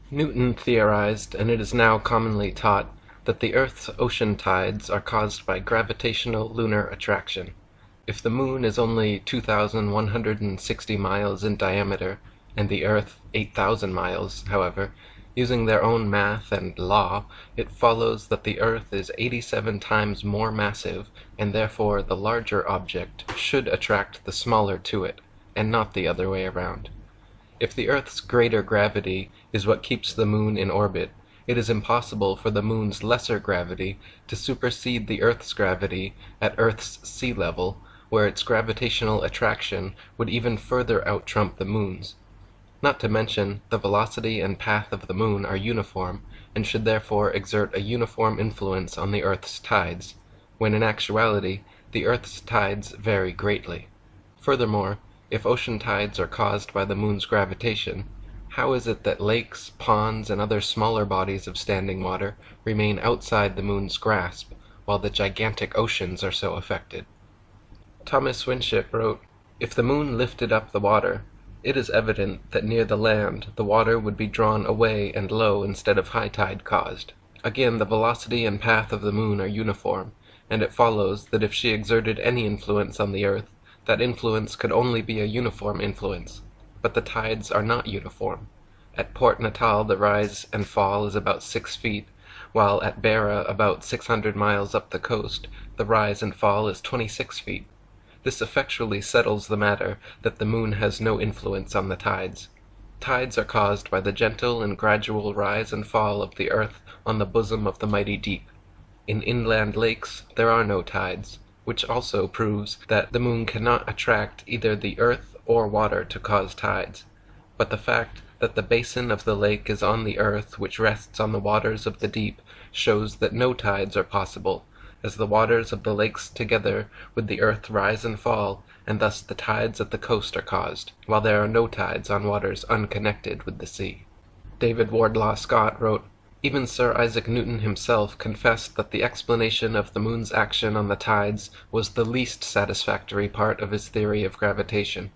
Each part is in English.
Newton theorized, and it is now commonly taught, that the Earth's ocean tides are caused by gravitational lunar attraction. If the Moon is only 2,160 miles in diameter, and the Earth 8,000 miles, however, using their own math and law, it follows that the Earth is 87 times more massive, and therefore the larger object should attract the smaller to it, and not the other way around. If the Earth's greater gravity is what keeps the Moon in orbit, it is impossible for the Moon's lesser gravity to supersede the Earth's gravity at Earth's sea level, where its gravitational attraction would even further out-trump the Moon's. Not to mention, the velocity and path of the Moon are uniform, and should therefore exert a uniform influence on the Earth's tides, when in actuality the Earth's tides vary greatly. Furthermore, if ocean tides are caused by the Moon's gravitation, how is it that lakes, ponds, and other smaller bodies of standing water remain outside the Moon's grasp, while the gigantic oceans are so affected? Thomas Winship wrote, "If the Moon lifted up the water, it is evident that near the land the water would be drawn away and low instead of high tide caused. Again, the velocity and path of the Moon are uniform, and it follows that if she exerted any influence on the Earth, that influence could only be a uniform influence. But the tides are not uniform. At Port Natal the rise and fall is about 6 feet, while at Beira, about 600 miles up the coast, the rise and fall is 26 feet. This effectually settles the matter that the Moon has no influence on the tides. Tides are caused by the gentle and gradual rise and fall of the Earth on the bosom of the mighty deep. In inland lakes there are no tides, which also proves that the Moon cannot attract either the Earth or water to cause tides. But the fact that the basin of the lake is on the Earth which rests on the waters of the deep shows that no tides are possible, as the waters of the lakes together with the Earth rise and fall, and thus the tides at the coast are caused, while there are no tides on waters unconnected with the sea." David Wardlaw Scott wrote, "Even Sir Isaac Newton himself confessed that the explanation of the Moon's action on the tides was the least satisfactory part of his theory of gravitation.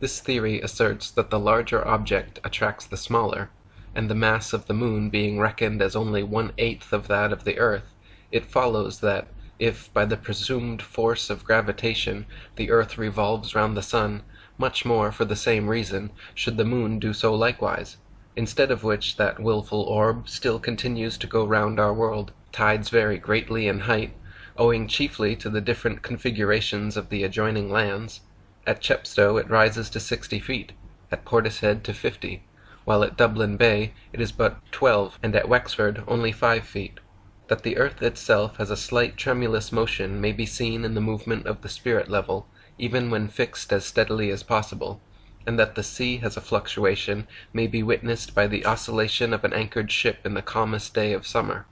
This theory asserts that the larger object attracts the smaller, and the mass of the Moon being reckoned as only 1/8 of that of the Earth, it follows that, if by the presumed force of gravitation the Earth revolves round the Sun, much more for the same reason should the Moon do so likewise, instead of which that wilful orb still continues to go round our world. Tides vary greatly in height, owing chiefly to the different configurations of the adjoining lands. At Chepstow it rises to 60 feet, at Portishead to 50, while at Dublin Bay it is but 12, and at Wexford only 5 feet. That the Earth itself has a slight tremulous motion may be seen in the movement of the spirit level, even when fixed as steadily as possible, and that the sea has a fluctuation may be witnessed by the oscillation of an anchored ship in the calmest day of summer.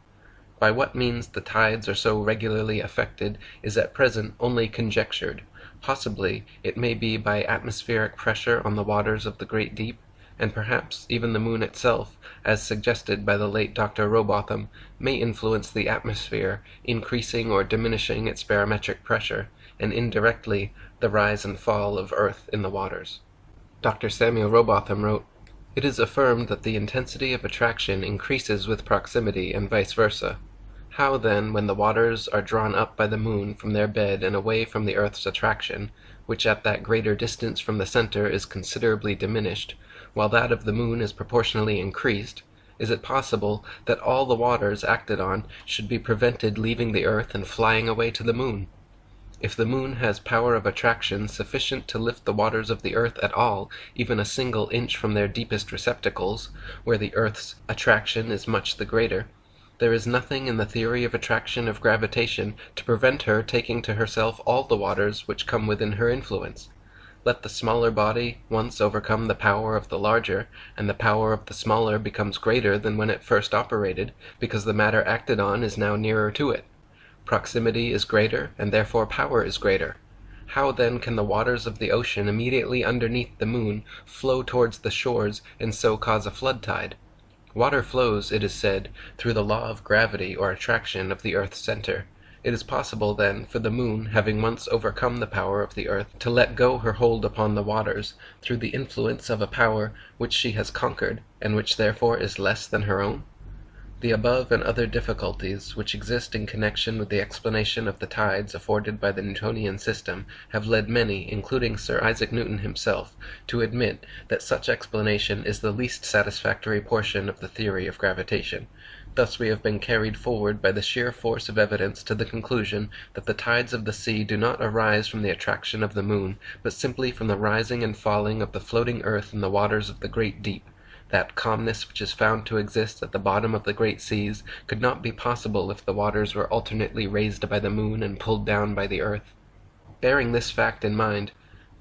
By what means the tides are so regularly affected is at present only conjectured. Possibly it may be by atmospheric pressure on the waters of the great deep, and perhaps even the Moon itself, as suggested by the late Dr. Rowbotham, may influence the atmosphere, increasing or diminishing its barometric pressure, and indirectly the rise and fall of Earth in the waters." Dr. Samuel Rowbotham wrote, "It is affirmed that the intensity of attraction increases with proximity and vice versa. How, then, when the waters are drawn up by the Moon from their bed and away from the Earth's attraction, which at that greater distance from the center is considerably diminished, while that of the Moon is proportionally increased, is it possible that all the waters acted on should be prevented leaving the Earth and flying away to the Moon? If the Moon has power of attraction sufficient to lift the waters of the Earth at all, even a single inch from their deepest receptacles, where the Earth's attraction is much the greater, there is nothing in the theory of attraction of gravitation to prevent her taking to herself all the waters which come within her influence. Let the smaller body once overcome the power of the larger, and the power of the smaller becomes greater than when it first operated, because the matter acted on is now nearer to it. Proximity is greater, and therefore power is greater. How then can the waters of the ocean immediately underneath the moon flow towards the shores and so cause a flood tide? Water flows, it is said, through the law of gravity or attraction of the earth's center. It is possible, then, for the moon, having once overcome the power of the earth, to let go her hold upon the waters, through the influence of a power which she has conquered, and which therefore is less than her own? The above and other difficulties which exist in connection with the explanation of the tides afforded by the Newtonian system have led many, including Sir Isaac Newton himself, to admit that such explanation is the least satisfactory portion of the theory of gravitation. Thus we have been carried forward by the sheer force of evidence to the conclusion that the tides of the sea do not arise from the attraction of the moon, but simply from the rising and falling of the floating earth in the waters of the great deep. That calmness which is found to exist at the bottom of the great seas could not be possible if the waters were alternately raised by the moon and pulled down by the earth. Bearing this fact in mind,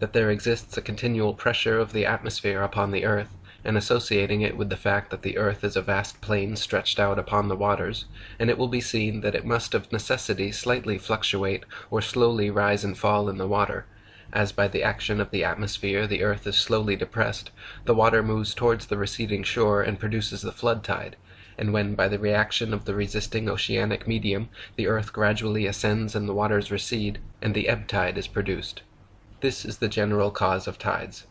that there exists a continual pressure of the atmosphere upon the earth, and associating it with the fact that the earth is a vast plain stretched out upon the waters, and it will be seen that it must of necessity slightly fluctuate or slowly rise and fall in the water. As by the action of the atmosphere the earth is slowly depressed, the water moves towards the receding shore and produces the flood tide, and when by the reaction of the resisting oceanic medium the earth gradually ascends and the waters recede, and the ebb tide is produced. This is the general cause of tides.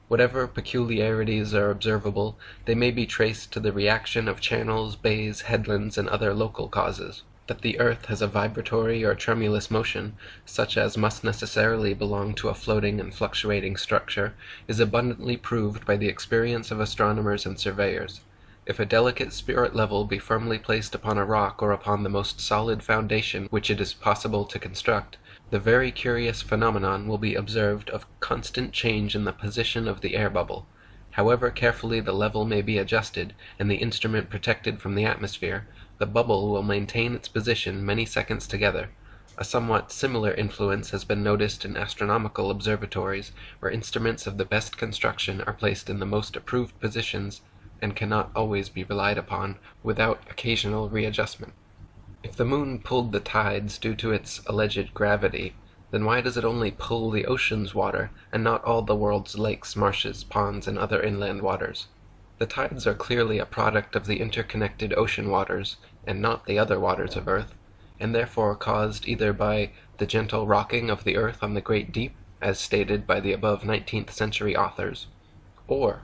Whatever peculiarities are observable, they may be traced to the reaction of channels, bays, headlands, and other local causes. That the earth has a vibratory or tremulous motion, such as must necessarily belong to a floating and fluctuating structure, is abundantly proved by the experience of astronomers and surveyors. If a delicate spirit level be firmly placed upon a rock or upon the most solid foundation which it is possible to construct, the very curious phenomenon will be observed of constant change in the position of the air bubble. However carefully the level may be adjusted, and the instrument protected from the atmosphere, the bubble will maintain its position many seconds together. A somewhat similar influence has been noticed in astronomical observatories, where instruments of the best construction are placed in the most approved positions, and cannot always be relied upon without occasional readjustment. If the moon pulled the tides due to its alleged gravity, then why does it only pull the ocean's water, and not all the world's lakes, marshes, ponds, and other inland waters? The tides are clearly a product of the interconnected ocean waters, and not the other waters of earth, and therefore caused either by the gentle rocking of the earth on the great deep, as stated by the above 19th century authors, or,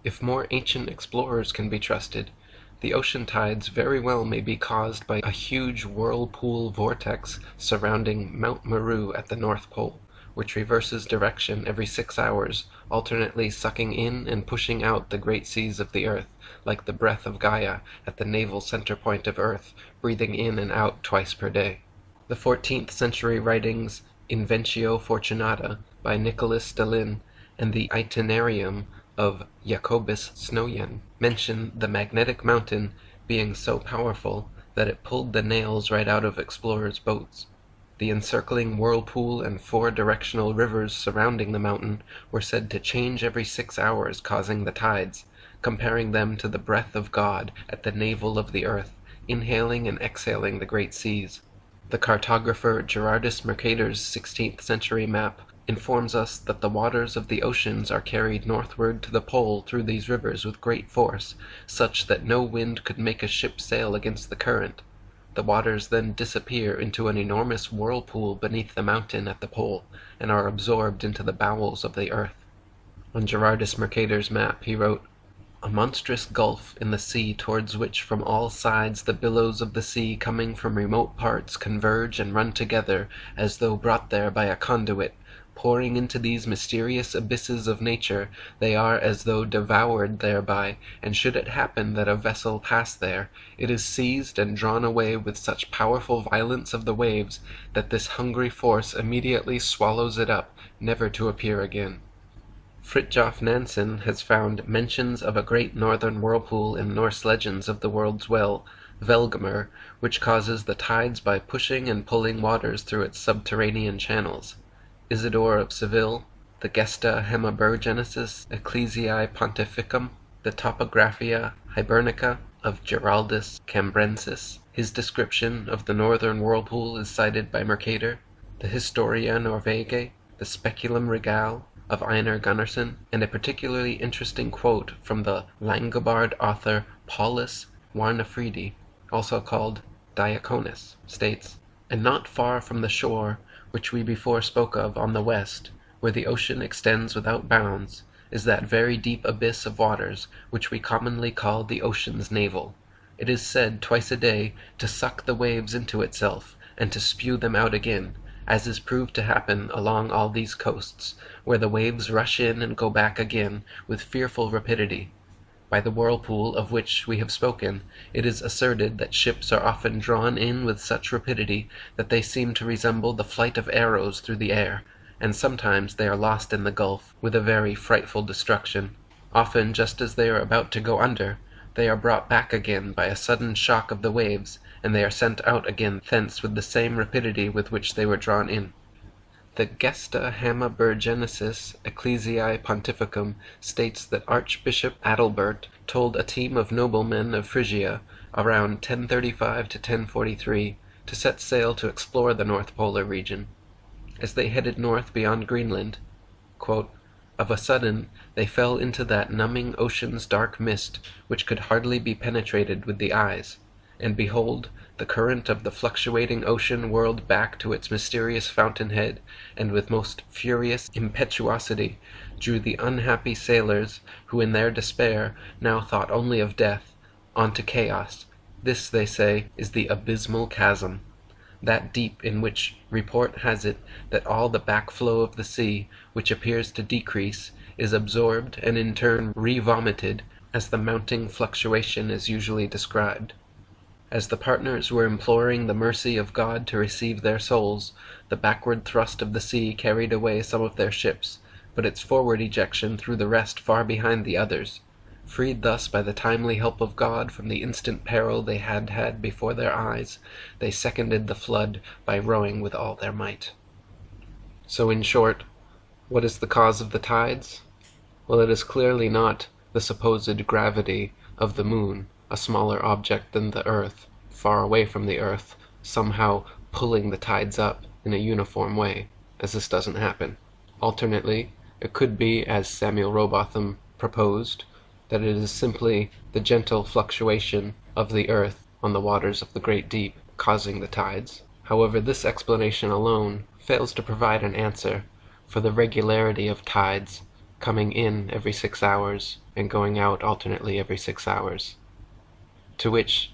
if more ancient explorers can be trusted, the ocean tides very well may be caused by a huge whirlpool vortex surrounding Mount Meru at the North Pole, which reverses direction every 6 hours, alternately sucking in and pushing out the great seas of the earth, like the breath of Gaia at the naval center point of earth, breathing in and out twice per day. The 14th century writings Inventio Fortunata by Nicholas Stalin and the Itinerarium of Jacobus Snoyen mention the magnetic mountain being so powerful that it pulled the nails right out of explorers' boats. The encircling whirlpool and 4 directional rivers surrounding the mountain were said to change every 6 hours, causing the tides, comparing them to the breath of God at the navel of the earth, inhaling and exhaling the great seas. The cartographer Gerardus Mercator's 16th century map informs us that the waters of the oceans are carried northward to the pole through these rivers with great force, such that no wind could make a ship sail against the current. The waters then disappear into an enormous whirlpool beneath the mountain at the pole, and are absorbed into the bowels of the earth. On Gerardus Mercator's map he wrote, "A monstrous gulf in the sea towards which from all sides the billows of the sea coming from remote parts converge and run together, as though brought there by a conduit. Pouring into these mysterious abysses of nature, they are as though devoured thereby, and should it happen that a vessel pass there, it is seized and drawn away with such powerful violence of the waves, that this hungry force immediately swallows it up, never to appear again." Fridtjof Nansen has found mentions of a great northern whirlpool in Norse legends of the world's well, Velgamur, which causes the tides by pushing and pulling waters through its subterranean channels. Isidore of Seville, the Gesta Hemaburgenesis Ecclesiae Pontificum, the Topographia Hibernica of Giraldus Cambrensis, His description of the northern whirlpool is cited by Mercator, the Historia Norvegae, the Speculum Regale of Einar Gunnarsson, and a particularly interesting quote from the Langobard author Paulus Warnefridi, also called Diaconus, states, "And not far from the shore, which we before spoke of on the west, where the ocean extends without bounds, is that very deep abyss of waters which we commonly call the ocean's navel. It is said twice a day to suck the waves into itself, and to spew them out again, as is proved to happen along all these coasts, where the waves rush in and go back again with fearful rapidity. By the whirlpool of which we have spoken, it is asserted that ships are often drawn in with such rapidity that they seem to resemble the flight of arrows through the air, and sometimes they are lost in the gulf, with a very frightful destruction. Often, just as they are about to go under, they are brought back again by a sudden shock of the waves, and they are sent out again thence with the same rapidity with which they were drawn in." The Gesta Hammaburgenesis Ecclesiae Pontificum states that Archbishop Adalbert told a team of noblemen of Phrygia, around 1035 to 1043, to set sail to explore the North Polar region. As they headed north beyond Greenland, quote, "Of a sudden they fell into that numbing ocean's dark mist which could hardly be penetrated with the eyes, and behold, the current of the fluctuating ocean whirled back to its mysterious fountainhead, and with most furious impetuosity drew the unhappy sailors, who in their despair now thought only of death, onto chaos. This, they say, is the abysmal chasm, that deep in which report has it that all the backflow of the sea, which appears to decrease, is absorbed and in turn re-vomited, as the mounting fluctuation is usually described. As the partners were imploring the mercy of God to receive their souls, the backward thrust of the sea carried away some of their ships, but its forward ejection threw the rest far behind the others. Freed thus by the timely help of God from the instant peril they had had before their eyes, they seconded the flood by rowing with all their might." So in short, what is the cause of the tides? Well, it is clearly not the supposed gravity of the moon, a smaller object than the earth, far away from the earth, somehow pulling the tides up in a uniform way, as this doesn't happen. Alternately, it could be, as Samuel Rowbotham proposed, that it is simply the gentle fluctuation of the earth on the waters of the great deep causing the tides. However, this explanation alone fails to provide an answer for the regularity of tides coming in every 6 hours and going out alternately every 6 hours, to which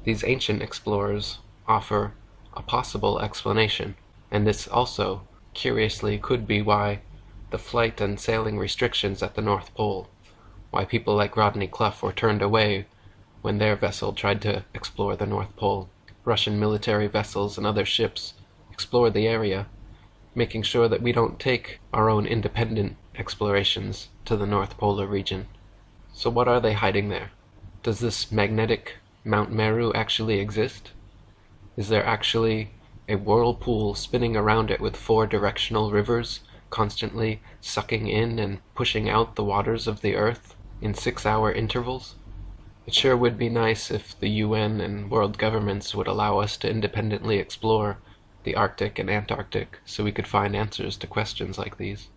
these ancient explorers offer a possible explanation, and this also, curiously, could be why the flight and sailing restrictions at the North Pole, why people like Rodney Clough were turned away when their vessel tried to explore the North Pole. Russian military vessels and other ships explore the area, making sure that we don't take our own independent explorations to the North Polar region. So what are they hiding there? Does this magnetic Mount Meru actually exist? Is there actually a whirlpool spinning around it with 4 directional rivers constantly sucking in and pushing out the waters of the earth in 6-hour intervals? It sure would be nice if the UN and world governments would allow us to independently explore the Arctic and Antarctic so we could find answers to questions like these.